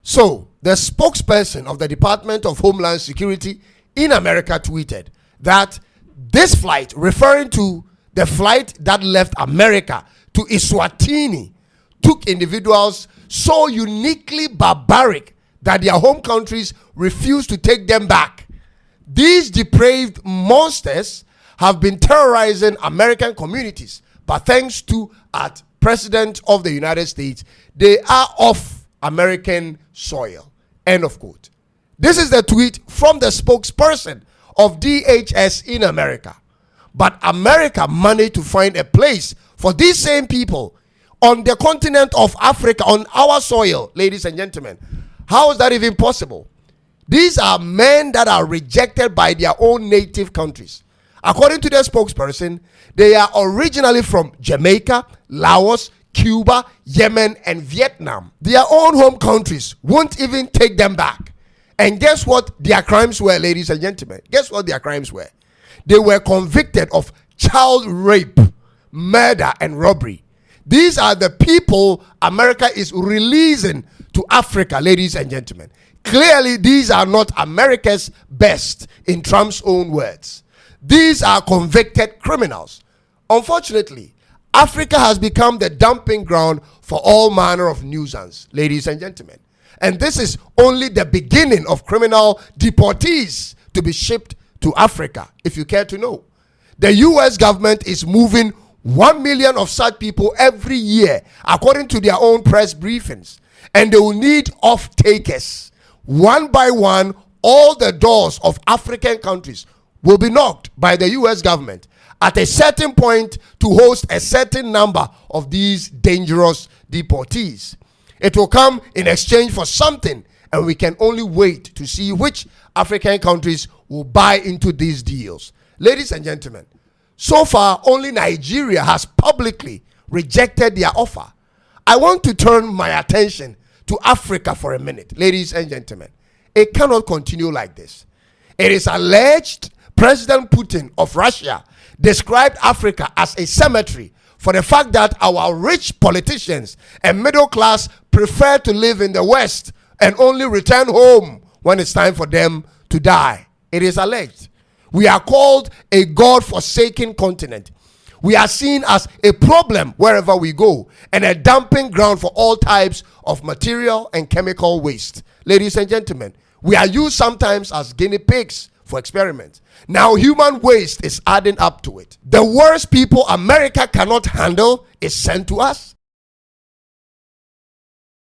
So, the spokesperson of the Department of Homeland Security in America tweeted that this flight, referring to the flight that left America to Eswatini, took individuals so uniquely barbaric that their home countries refused to take them back. These depraved monsters have been terrorizing American communities, but thanks to our President of the United States, they are off American soil. End of quote. This is the tweet from the spokesperson of DHS in America. But America managed to find a place for these same people on the continent of Africa, on our soil, ladies and gentlemen. How is that even possible? These are men that are rejected by their own native countries. According to the spokesperson, they are originally from Jamaica, Laos, Cuba, Yemen, and Vietnam. Their own home countries won't even take them back. And guess what their crimes were, ladies and gentlemen? Guess what their crimes were? They were convicted of child rape, murder, and robbery. These are the people America is releasing to Africa, ladies and gentlemen. Clearly, these are not America's best, in Trump's own words. These are convicted criminals. Unfortunately, Africa has become the dumping ground for all manner of nuisance, ladies and gentlemen. And this is only the beginning of criminal deportees to be shipped to Africa, if you care to know. The US government is moving 1 million of such people every year, according to their own press briefings. And they will need off-takers. One by one, all the doors of African countries will be knocked by the US government at a certain point to host a certain number of these dangerous deportees. It will come in exchange for something, and we can only wait to see which African countries will buy into these deals. Ladies and gentlemen, so far only Nigeria has publicly rejected their offer. I want to turn my attention to Africa for a minute. Ladies and gentlemen, it cannot continue like this. It is alleged President Putin of Russia described Africa as a cemetery for the fact that our rich politicians and middle class prefer to live in the West and only return home when it's time for them to die. It is alleged. We are called a God-forsaken continent. We are seen as a problem wherever we go and a dumping ground for all types of material and chemical waste. Ladies and gentlemen, we are used sometimes as guinea pigs for experiments. Now human waste is adding up to it. The worst people America cannot handle is sent to us.